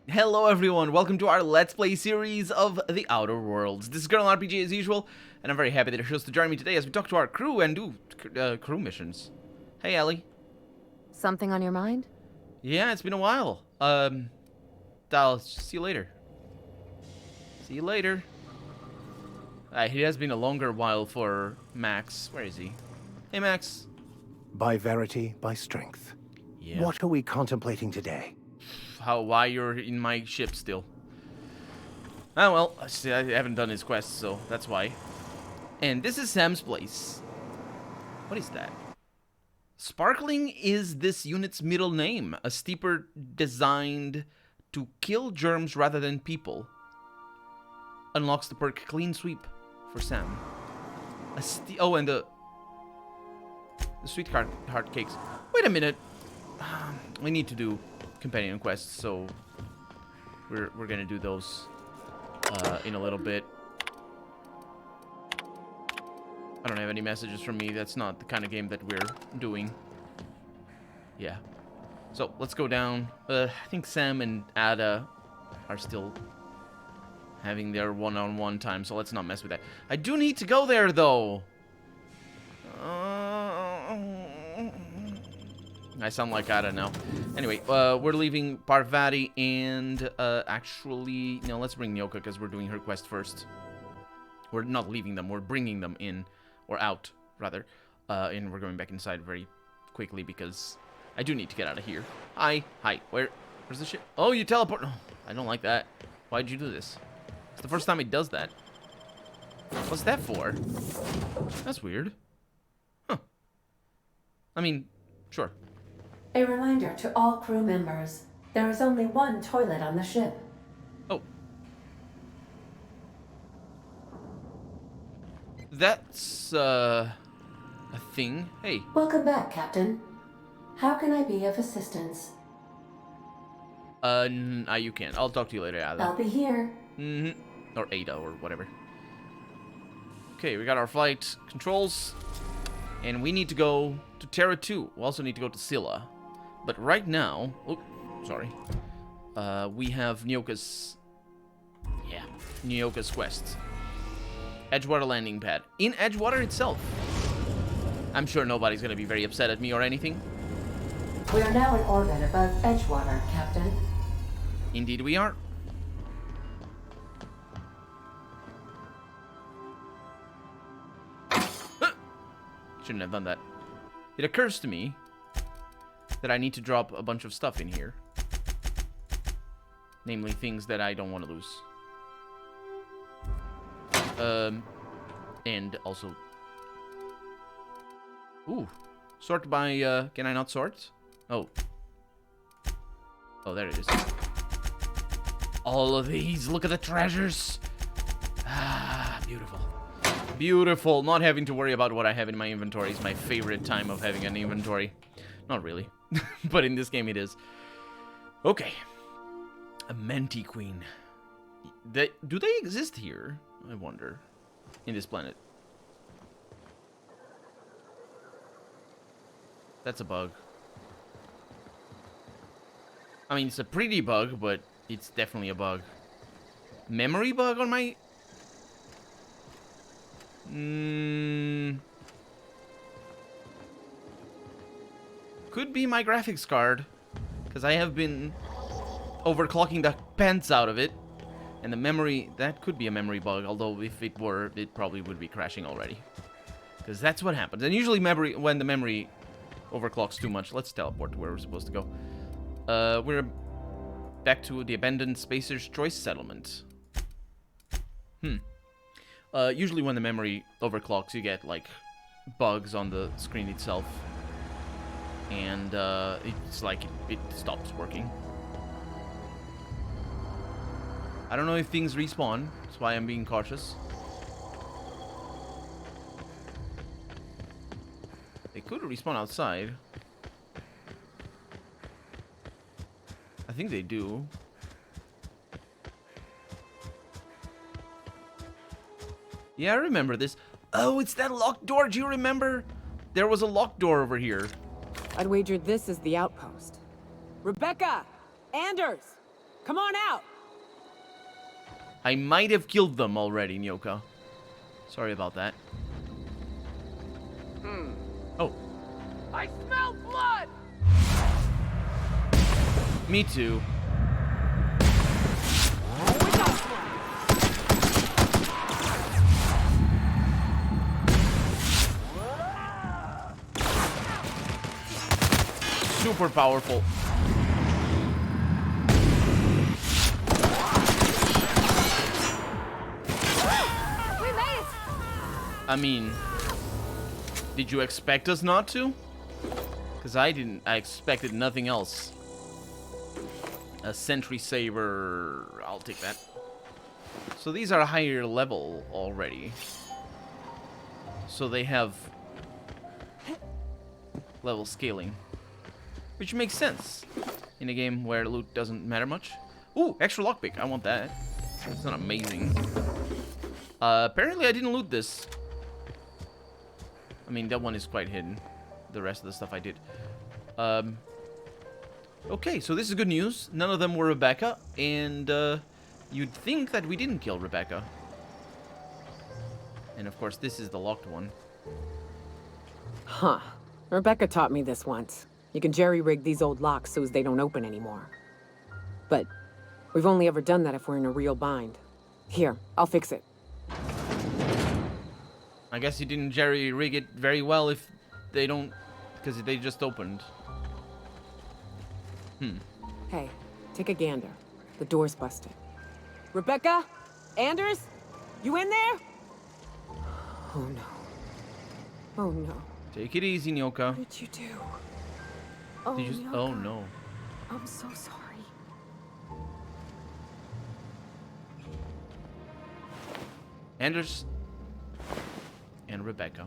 Hello everyone, welcome to our Let's Play series of The Outer Worlds. This is Girl RPG as usual, and I'm very happy that you're chose to join me today as we talk to our crew and do crew missions. Hey Ellie. Something on your mind? Yeah, it's been a while. I'll see you later. See you later. It has been a longer while for Max. Where is he? Hey Max. By verity, by strength. Yeah. What are we contemplating today? Why you're in my ship still. Oh well, I haven't done his quest, so that's why. And this is Sam's place. What is that? Sparkling is this unit's middle name, a steeper designed to kill germs rather than people. Unlocks the perk Clean Sweep for Sam. Oh, and the sweet heart cakes. Wait a minute. We need to do companion quests, so we're gonna do those in a little bit. I don't have any messages from me. That's not the kind of game that we're doing. Yeah. So let's go down. I think Sam and Ada are still having their one-on-one time, so let's not mess with that. I do need to go there though. I sound like I don't know. Anyway, we're leaving Parvati and actually, no, let's bring Nyoka because we're doing her quest first. We're not leaving them, we're bringing them in, or out, rather. And we're going back inside very quickly because I do need to get out of here. Hi, where's the ship? Oh, you teleport. Oh, I don't like that. Why'd you do this? It's the first time he does that. What's that for? That's weird. Huh. I mean, sure. A reminder to all crew members, there is only one toilet on the ship. Oh. That's, a thing. Hey. Welcome back, Captain. How can I be of assistance? You can't. I'll talk to you later, Ada. I'll be here. Mm-hmm. Or Ada, or whatever. Okay, we got our flight controls. And we need to go to Terra 2. We also need to go to Scylla. But right now... Oh, sorry. We have Nyoka's... Yeah, Nyoka's quest. Edgewater landing pad. In Edgewater itself. I'm sure nobody's going to be very upset at me or anything. We are now in orbit above Edgewater, Captain. Indeed we are. Shouldn't have done that. It occurs to me that I need to drop a bunch of stuff in here. Namely, things that I don't want to lose. And also... Ooh. Sort by, can I not sort? Oh. Oh, there it is. All of these. Look at the treasures. Ah, beautiful. Beautiful. Not having to worry about what I have in my inventory is my favorite time of having an inventory. Not really. But in this game it is. Okay. A Menti Queen. Do they exist here? I wonder. In this planet. That's a bug. I mean, it's a pretty bug, but it's definitely a bug. Memory bug on my... Could be my graphics card, because I have been overclocking the pants out of it. And the memory, that could be a memory bug, although if it were, it probably would be crashing already. Because that's what happens. And usually when the memory overclocks too much, let's teleport to where we're supposed to go. We're back to the abandoned Spacer's Choice settlement. Usually when the memory overclocks, you get, like, bugs on the screen itself. And, it's like it stops working. I don't know if things respawn. That's why I'm being cautious. They could respawn outside. I think they do. Yeah, I remember this. Oh, it's that locked door. Do you remember? There was a locked door over here. I'd wager this is the Outpost. Rebecca! Anders! Come on out! I might have killed them already, Nyoka. Sorry about that. Oh. I smell blood! Me too. Super powerful. We made it! I mean, did you expect us not to? Because I didn't. I expected nothing else. A sentry saber. I'll take that. So these are higher level already. So they have level scaling. Which makes sense in a game where loot doesn't matter much. Ooh, extra lockpick. I want that. It's not amazing. Apparently I didn't loot this. I mean, that one is quite hidden. The rest of the stuff I did. Okay, so this is good news. None of them were Rebecca, and you'd think that we didn't kill Rebecca. And of course, this is the locked one. Huh. Rebecca taught me this once. You can jerry-rig these old locks so as they don't open anymore. But we've only ever done that if we're in a real bind. Here, I'll fix it. I guess you didn't jerry-rig it very well if they don't... because they just opened. Hey, take a gander. The door's busted. Rebecca? Anders? You in there? Oh no. Oh no. Take it easy, Nyoka. What did you do? Oh, Did you just... Nyoka. Oh, no. I'm so sorry. Anders and Rebecca.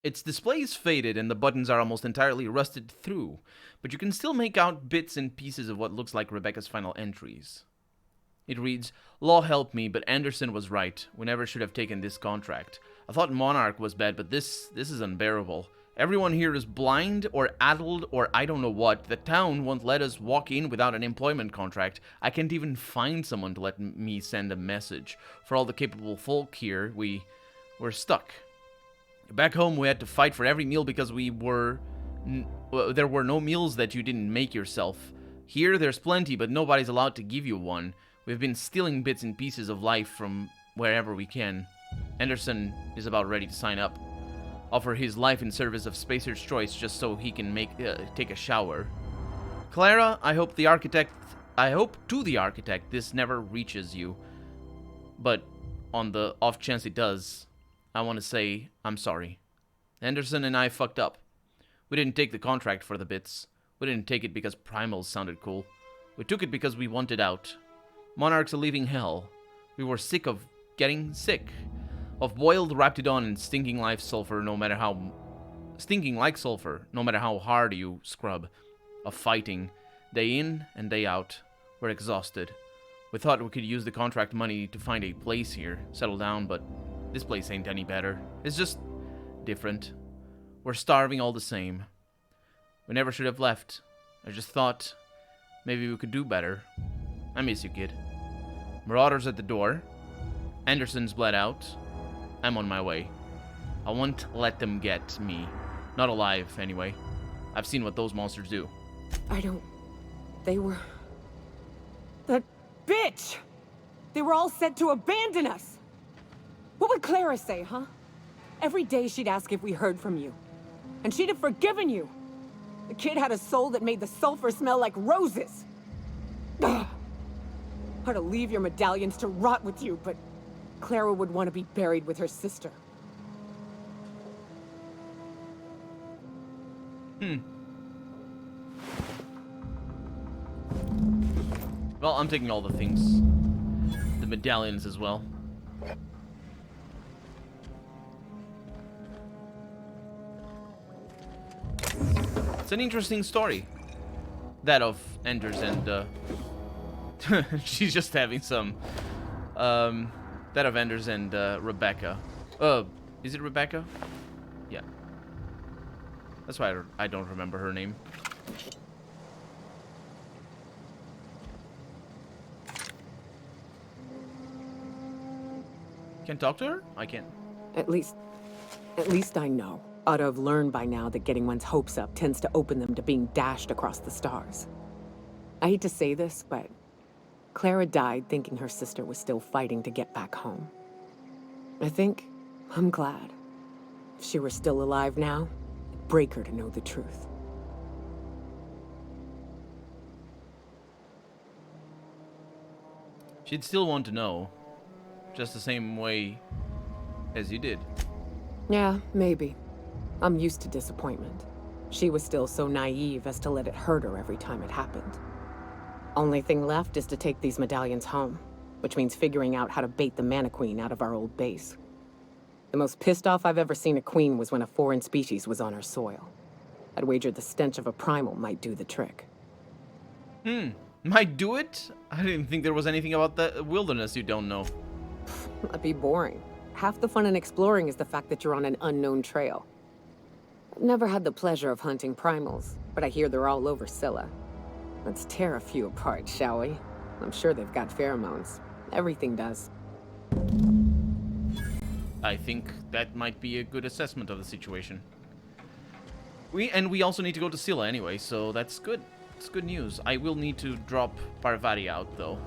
Its display is faded and the buttons are almost entirely rusted through, but you can still make out bits and pieces of what looks like Rebecca's final entries. It reads, "Law helped me, but Anderson was right. We never should have taken this contract. I thought Monarch was bad, but this is unbearable. Everyone here is blind or addled or I don't know what. The town won't let us walk in without an employment contract. I can't even find someone to let me send a message. For all the capable folk here, we're stuck. Back home, we had to fight for every meal because there were no meals that you didn't make yourself. Here, there's plenty, but nobody's allowed to give you one. We've been stealing bits and pieces of life from wherever we can." Anderson is about ready to sign up. Offer his life in service of Spacer's Choice just so he can take a shower. Clara, I hope to the architect this never reaches you. But on the off chance it does, I want to say I'm sorry. Anderson and I fucked up. We didn't take the contract for the bits. We didn't take it because primals sounded cool. We took it because we wanted out. Monarchs are leaving hell. We were sick of getting sick. Of boiled Raptidon and stinking like sulfur no matter how hard you scrub. Of fighting, day in and day out. We're exhausted. We thought we could use the contract money to find a place here, settle down, but this place ain't any better. It's just different. We're starving all the same. We never should have left. I just thought maybe we could do better. I miss you, kid. Marauders at the door. Anderson's bled out. I'm on my way. I won't let them get me. Not alive, anyway. I've seen what those monsters do. They were... That bitch! They were all set to abandon us! What would Clara say, huh? Every day she'd ask if we heard from you. And she'd have forgiven you. The kid had a soul that made the sulfur smell like roses. Ugh. I'd leave your medallions to rot with you, but Clara would want to be buried with her sister. Well, I'm taking all the things. The medallions as well. It's an interesting story. That of Anders and, she's just having some, that of Anders and, Rebecca. Is it Rebecca? Yeah. That's why I don't remember her name. Can talk to her? I can. At least I know. Ought to have learned by now that getting one's hopes up tends to open them to being dashed across the stars. I hate to say this, but Clara died thinking her sister was still fighting to get back home. I'm glad. If she were still alive now, it'd break her to know the truth. She'd still want to know. Just the same way as you did. Yeah, maybe. I'm used to disappointment. She was still so naive as to let it hurt her every time it happened. Only thing left is to take these medallions home, which means figuring out how to bait the Mana Queen out of our old base. The most pissed off I've ever seen a queen was when a foreign species was on her soil. I'd wager the stench of a primal might do the trick. Might do it? I didn't think there was anything about the wilderness you don't know. That'd be boring. Half the fun in exploring is the fact that you're on an unknown trail. I've never had the pleasure of hunting primals, but I hear they're all over Scylla. Let's tear a few apart, shall we? I'm sure they've got pheromones. Everything does. I think that might be a good assessment of the situation. We also need to go to Scylla anyway, so that's good. It's good news. I will need to drop Parvati out, though.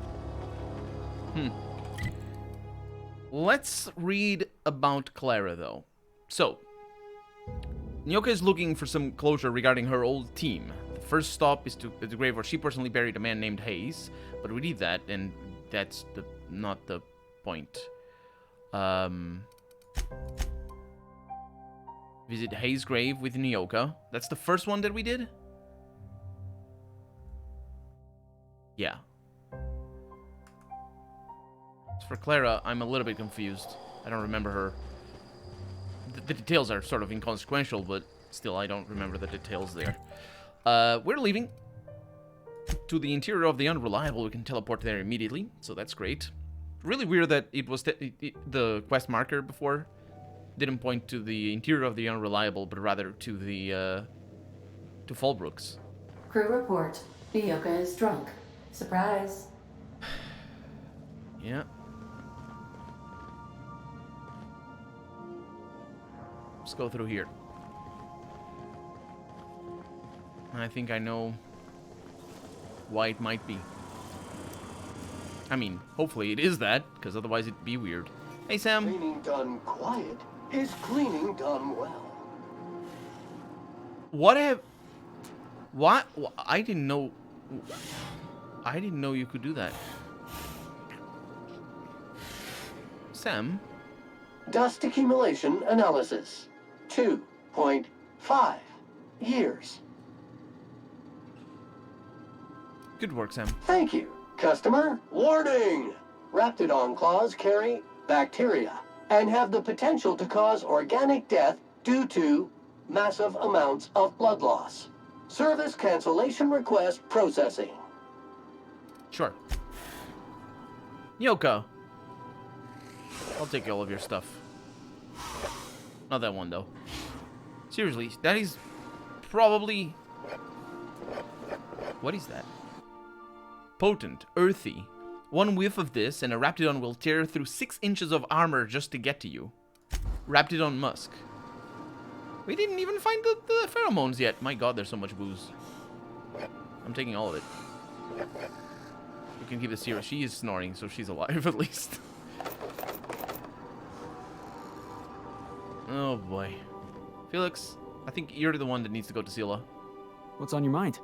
Let's read about Clara, though. So, Nyoka is looking for some closure regarding her old team. The first stop is to the grave where she personally buried a man named Hayes, but we need that, and that's not the point. Visit Hayes' grave with Nyoka. That's the first one that we did? Yeah. As for Clara, I'm a little bit confused. I don't remember her. The details are sort of inconsequential, but still, I don't remember the details there. We're leaving to the interior of the Unreliable. We can teleport there immediately, so that's great. Really weird that it was the quest marker before didn't point to the interior of the Unreliable, but rather to the to Fallbrook's. Crew report. Nyoka is drunk. Surprise. Yeah. Let's go through here. I think I know why it might be. I mean, hopefully it is that, because otherwise it'd be weird. Hey, Sam. Cleaning done quiet is cleaning done well. What? I didn't know. I didn't know you could do that. Sam? Dust accumulation analysis. 2.5 years. Good work, Sam. Thank you, customer. Warning! Raptidon claws carry bacteria and have the potential to cause organic death due to massive amounts of blood loss. Service cancellation request processing. Sure. Nyoka. I'll take all of your stuff. Not that one, though. Seriously, that is probably... What is that? Potent, earthy. One whiff of this, and a Raptidon will tear through 6 inches of armor just to get to you. Raptidon musk. We didn't even find the pheromones yet. My god, there's so much booze. I'm taking all of it. You can keep this here. She is snoring, so she's alive at least. Oh boy. Felix, I think you're the one that needs to go to Scylla. What's on your mind?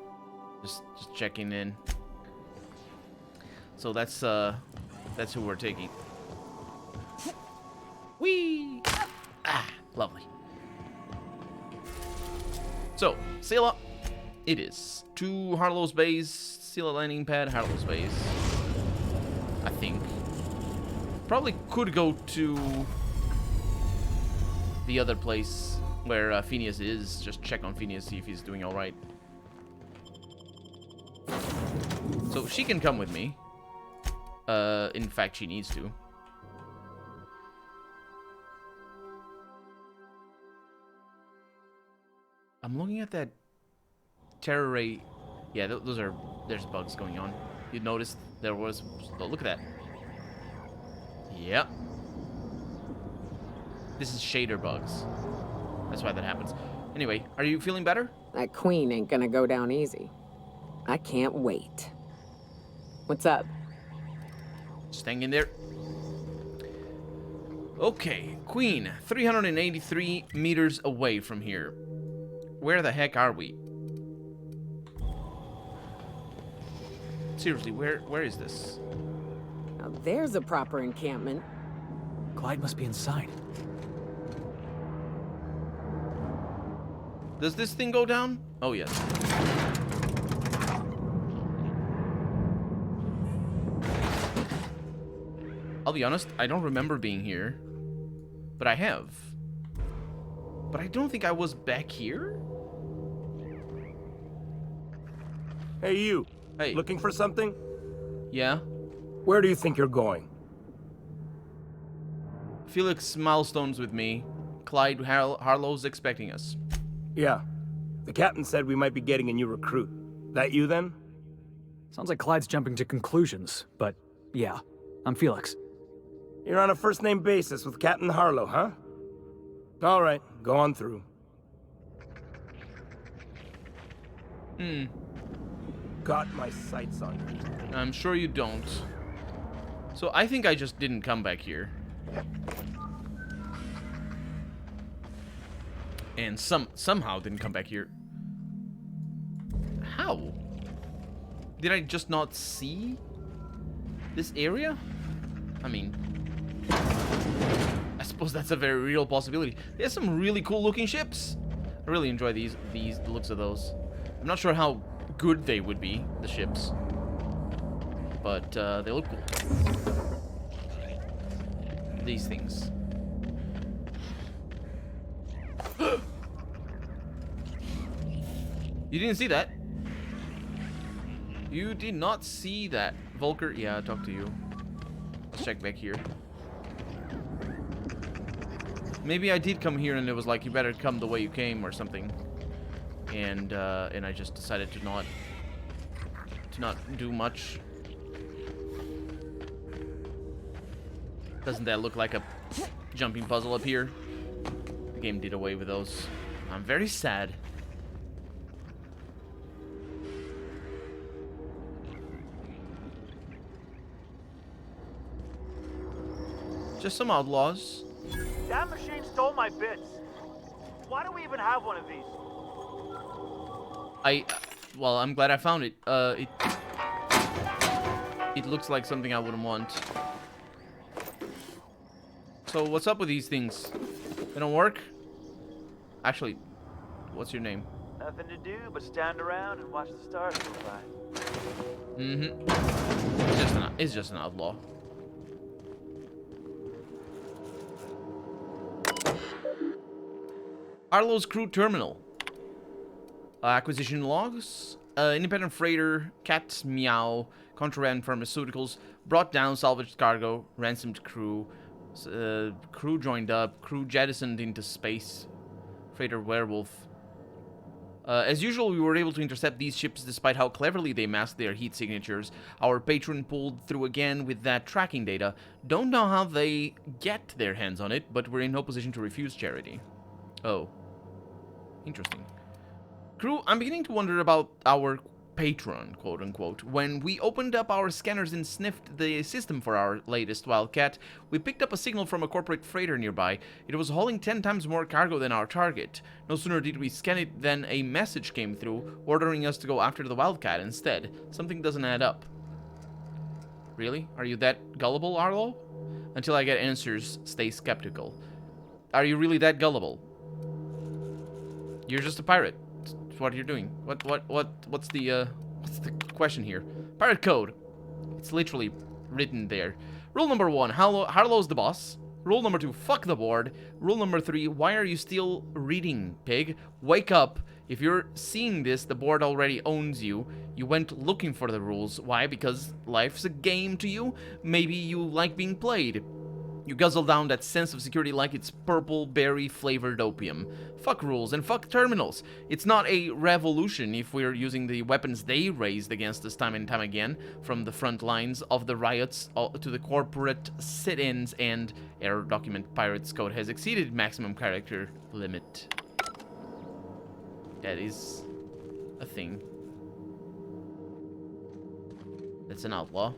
Just checking in. So that's who we're taking. Whee! Ah, lovely. So, Scylla, it is. To Harlow's base, Scylla landing pad, Harlow's base. I think. Probably could go to the other place where Phineas is. Just check on Phineas, see if he's doing alright. So she can come with me. In fact, she needs to. I'm looking at that terror ray. Yeah, there's bugs going on. You noticed there was, oh, look at that. Yep. This is shader bugs. That's why that happens. Anyway, are you feeling better? That queen ain't gonna go down easy. I can't wait. What's up? Just hang in there. Okay, Queen, 383 meters away from here. Where the heck are we? Seriously, where is this? Now there's a proper encampment. Clyde must be inside. Does this thing go down? Oh, yes. I'll be honest, I don't remember being here. But I have. But I don't think I was back here? Hey, you. Hey. Looking for something? Yeah? Where do you think you're going? Felix milestones with me. Clyde Harlow's expecting us. Yeah. The captain said we might be getting a new recruit. That you, then? Sounds like Clyde's jumping to conclusions, but yeah, I'm Felix. You're on a first-name basis with Captain Harlow, huh? All right, go on through. Got my sights on you. I'm sure you don't. So I think I just didn't come back here. And somehow didn't come back here. How? Did I just not see this area? I mean, I suppose that's a very real possibility. There's some really cool looking ships. I really enjoy the looks of those. I'm not sure how good they would be, the ships, but they look cool. These things. You didn't see that? You did not see that. Volker, yeah, I'll talk to you. Let's check back here. Maybe I did come here and it was like, you better come the way you came or something. And I just decided to not do much. Doesn't that look like a jumping puzzle up here? The game did away with those. I'm very sad. Just some outlaws. That machine stole my bits. Why do we even have one of these? Well, I'm glad I found it. It looks like something I wouldn't want. So what's up with these things? They don't work? Actually, what's your name? Nothing to do but stand around and watch the stars go by. Mm-hmm. It's just an outlaw. Harlow's crew terminal. Acquisition logs. Independent freighter, cat meow, contraband pharmaceuticals, brought down salvaged cargo, ransomed crew, crew joined up, crew jettisoned into space, freighter werewolf. As usual, we were able to intercept these ships despite how cleverly they masked their heat signatures. Our patron pulled through again with that tracking data. Don't know how they get their hands on it, but we're in no position to refuse charity. Oh. Interesting. Crew, I'm beginning to wonder about our patron, quote-unquote. When we opened up our scanners and sniffed the system for our latest Wildcat, we picked up a signal from a corporate freighter nearby. It was hauling 10 times more cargo than our target. No sooner did we scan it than a message came through, ordering us to go after the Wildcat instead. Something doesn't add up. Really? Are you that gullible, Arlo? Until I get answers, stay skeptical. Are you really that gullible? You're just a pirate. That's what you're doing. What's the question here? Pirate code. It's literally written there. Rule number 1, Harlow's the boss. Rule number 2, fuck the board. Rule number 3, why are you still reading, pig? Wake up. If you're seeing this, the board already owns you. You went looking for the rules. Why? Because life's a game to you? Maybe you like being played. You guzzle down that sense of security like it's purple berry-flavored opium. Fuck rules and fuck terminals. It's not a revolution if we're using the weapons they raised against us time and time again, from the front lines of the riots to the corporate sit-ins, and error document pirates code has exceeded maximum character limit. That is a thing. That's an outlaw.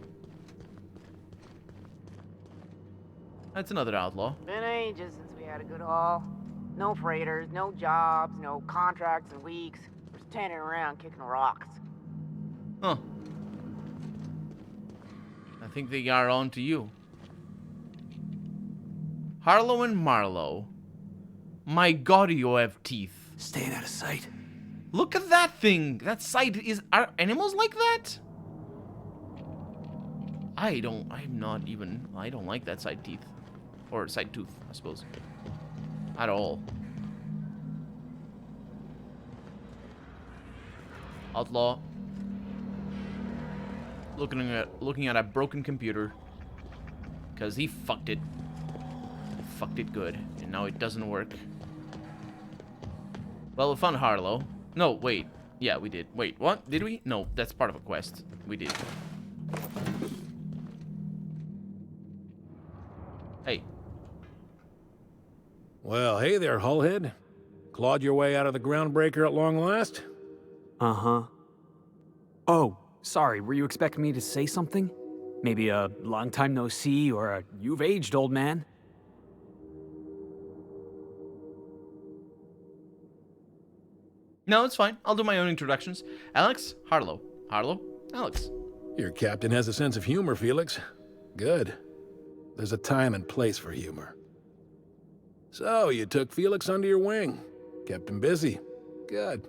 That's another outlaw. Been ages since we had a good haul. No freighters, no jobs, no contracts in weeks. We're standing around kicking rocks. Huh. I think they are on to you. Harlow and Marlowe. My god, you have teeth. Staying out of sight. Look at that thing. That sight is... Are animals like that? I don't like that side teeth. Or side tooth, I suppose. At all. Outlaw. Looking at a broken computer. Because he fucked it. He fucked it good. And now it doesn't work. Well, we found Harlow. No, wait. Yeah, we did. Wait, what? Did we? No, that's part of a quest. We did. Hey. Well, hey there, Hullhead. Clawed your way out of the groundbreaker at long last? Uh-huh. Oh, sorry, were you expecting me to say something? Maybe a long time no see, or a you've aged, old man? No, it's fine. I'll do my own introductions. Alex, Harlow. Harlow, Alex. Your captain has a sense of humor, Felix. Good. There's a time and place for humor. So, you took Felix under your wing. Kept him busy. Good.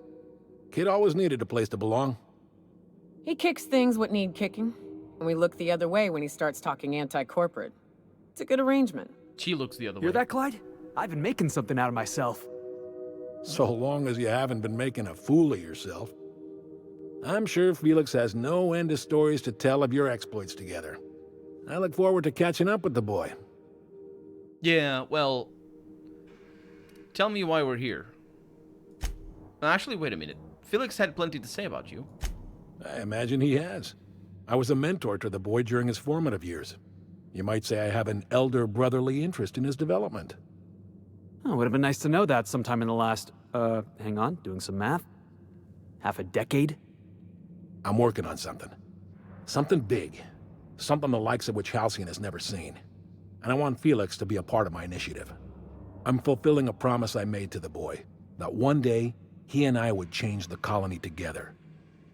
Kid always needed a place to belong. He kicks things what need kicking, and we look the other way when he starts talking anti-corporate. It's a good arrangement. She looks the other way. Hear that, Clyde? I've been making something out of myself. So long as you haven't been making a fool of yourself. I'm sure Felix has no end of stories to tell of your exploits together. I look forward to catching up with the boy. Yeah, well... Tell me why we're here. Actually, wait a minute. Felix had plenty to say about you. I imagine he has. I was a mentor to the boy during his formative years. You might say I have an elder brotherly interest in his development. Oh, it would have been nice to know that sometime in the last, hang on, doing some math? Half a decade? I'm working on something. Something big. Something the likes of which Halcyon has never seen. And I want Felix to be a part of my initiative. I'm fulfilling a promise I made to the boy, that one day, he and I would change the colony together.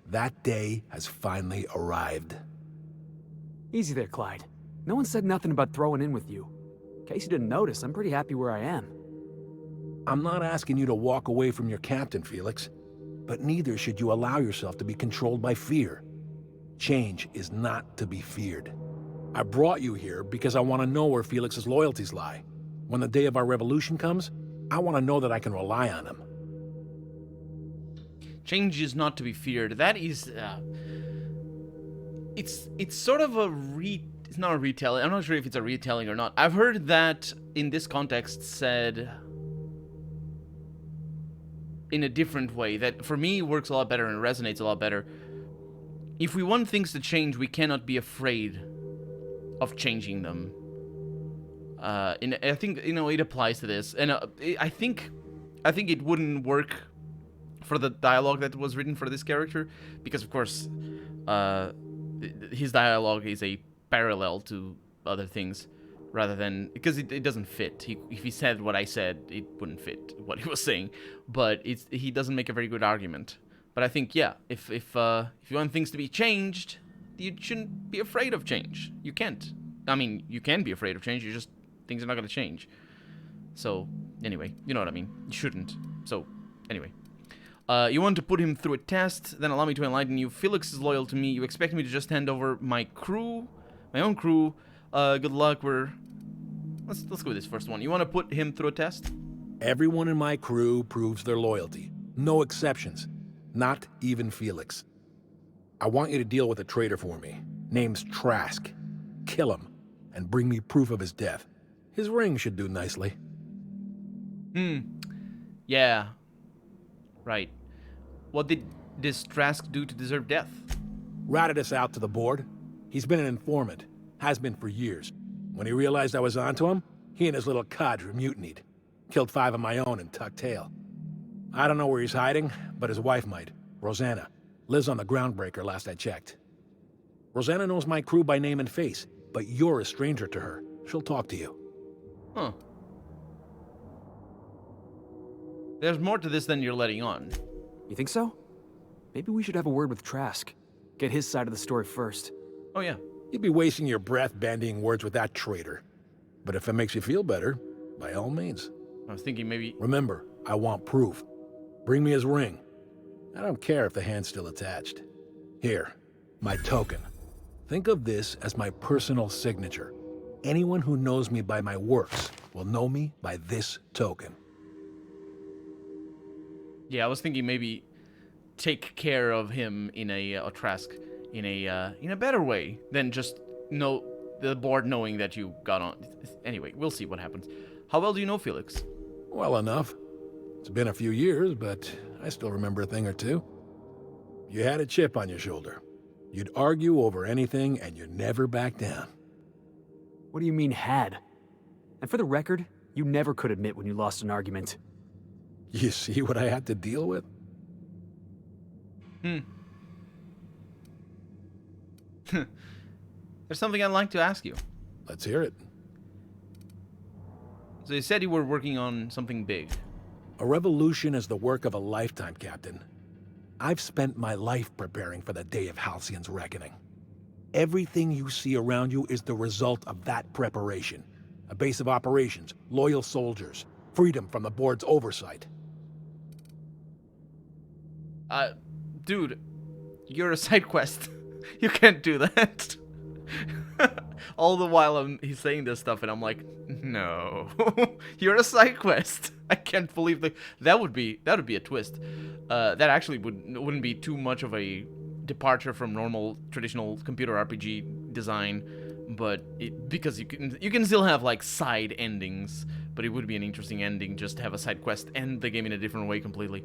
That day has finally arrived. Easy there, Clyde. No one said nothing about throwing in with you. In case you didn't notice, I'm pretty happy where I am. I'm not asking you to walk away from your captain, Felix. But neither should you allow yourself to be controlled by fear. Change is not to be feared. I brought you here because I want to know where Felix's loyalties lie. When the day of our revolution comes, I want to know that I can rely on him. Change is not to be feared. That is, it's sort of it's not a retelling. I'm not sure if it's a retelling or not. I've heard that in this context said in a different way that for me works a lot better and resonates a lot better. If we want things to change, we cannot be afraid of changing them. And I think, it applies to this. And I think it wouldn't work for the dialogue that was written for this character, because of course his dialogue is a parallel to other things, rather than, because it doesn't fit. If he said what I said, it wouldn't fit what he was saying, but he doesn't make a very good argument. But I think, yeah, if you want things to be changed, you shouldn't be afraid of change. You can't. I mean, you can be afraid of change, things are not going to change. So, anyway, you know what I mean. You shouldn't. So, anyway. You want to put him through a test, then allow me to enlighten you. Felix is loyal to me. You expect me to just hand over my own crew. Good luck. Let's go with this first one. You want to put him through a test? Everyone in my crew proves their loyalty. No exceptions. Not even Felix. I want you to deal with a traitor for me. Name's Trask. Kill him, and bring me proof of his death. His ring should do nicely. Yeah. Right. What did this Trask do to deserve death? Ratted us out to the board. He's been an informant. Has been for years. When he realized I was onto him, he and his little cadre mutinied. Killed 5 of my own and tucked tail. I don't know where he's hiding, but his wife might. Rosanna. Lives on the Groundbreaker last I checked. Rosanna knows my crew by name and face, but you're a stranger to her. She'll talk to you. Huh. There's more to this than you're letting on. You think so? Maybe we should have a word with Trask. Get his side of the story first. Oh, yeah. You'd be wasting your breath bandying words with that traitor. But if it makes you feel better, by all means. I was thinking maybe... Remember, I want proof. Bring me his ring. I don't care if the hand's still attached. Here, my token. Think of this as my personal signature. Anyone who knows me by my works will know me by this token. Yeah, I was thinking maybe take care of him in a Trask in a better way than just know the board knowing that you got on. Anyway, we'll see what happens. How well do you know Felix? Well enough. It's been a few years, but I still remember a thing or two. You had a chip on your shoulder. You'd argue over anything, and you never back down. What do you mean, had? And for the record, you never could admit when you lost an argument. You see what I had to deal with? There's something I'd like to ask you. Let's hear it. So you said you were working on something big. A revolution is the work of a lifetime, Captain. I've spent my life preparing for the day of Halcyon's reckoning. Everything you see around you is the result of that preparation. A base of operations, loyal soldiers, freedom from the board's oversight. Dude, you're a side quest. You can't do that. All the while he's saying this stuff, and I'm like, no, you're a side quest. I can't believe that would be a twist. That actually wouldn't be too much of a departure from normal traditional computer RPG design, but because you can still have like side endings, but it would be an interesting ending just to have a side quest end the game in a different way completely.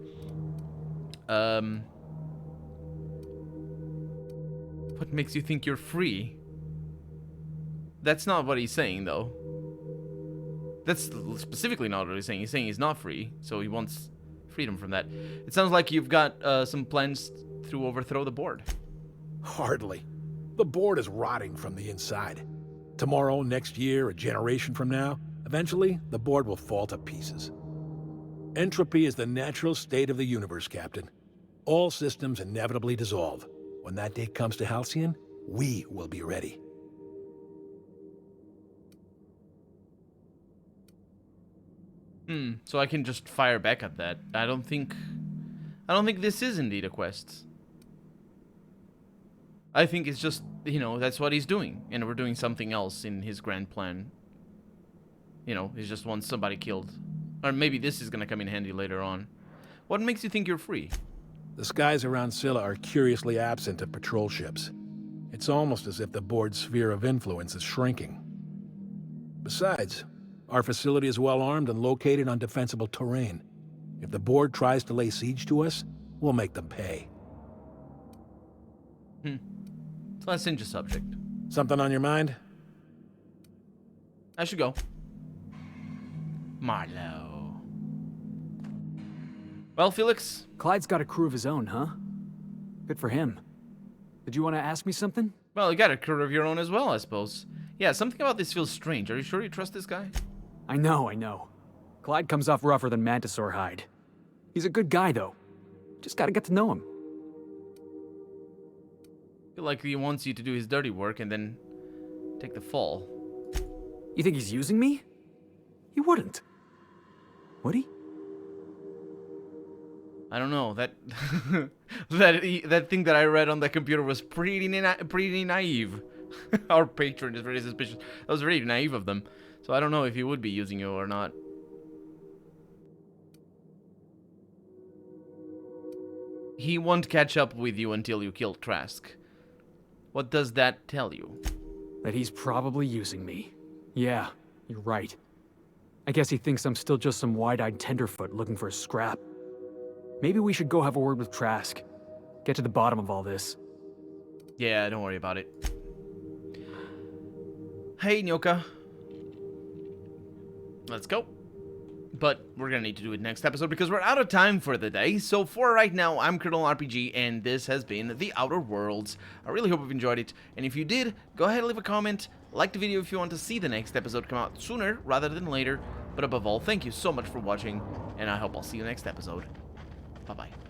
What makes you think you're free? That's not what he's saying, though. That's specifically not what he's saying. He's saying he's not free, so he wants freedom from that. It sounds like you've got some plans to overthrow the board. Hardly. The board is rotting from the inside. Tomorrow, next year, a generation from now, eventually, the board will fall to pieces. Entropy is the natural state of the universe, Captain. All systems inevitably dissolve. When that day comes to Halcyon, we will be ready. So I can just fire back at that. I don't think this is indeed a quest. I think it's just, that's what he's doing, and we're doing something else in his grand plan. He just wants somebody killed. Or maybe this is gonna come in handy later on. What makes you think you're free? The skies around Scylla are curiously absent of patrol ships. It's almost as if the board's sphere of influence is shrinking. Besides, our facility is well armed and located on defensible terrain. If the board tries to lay siege to us, we'll make them pay. So let's change the subject. Something on your mind? I should go. Marlowe. Well, Felix? Clyde's got a crew of his own, huh? Good for him. Did you want to ask me something? Well, you got a crew of your own as well, I suppose. Yeah, something about this feels strange. Are you sure you trust this guy? I know. Clyde comes off rougher than Mantisaur hide. He's a good guy, though. Just gotta get to know him. I feel like he wants you to do his dirty work and then take the fall. You think he's using me? He wouldn't. Would he? I don't know. That that thing that I read on the computer was pretty naive. Our patron is very suspicious. That was very naive of them. So I don't know if he would be using you or not. He won't catch up with you until you kill Trask. What does that tell you? That he's probably using me. Yeah, You're right. I guess he thinks I'm still just some wide-eyed tenderfoot looking for a scrap. Maybe we should go have a word with Trask. Get to the bottom of all this. Yeah, don't worry about it. Hey, Nyoka. Let's go. But we're gonna need to do it next episode because we're out of time for the day. So for right now, I'm Colonel RPG, and this has been The Outer Worlds. I really hope you've enjoyed it. And if you did, go ahead and leave a comment. Like the video if you want to see the next episode come out sooner rather than later. But above all, thank you so much for watching, and I hope I'll see you next episode. Bye-bye.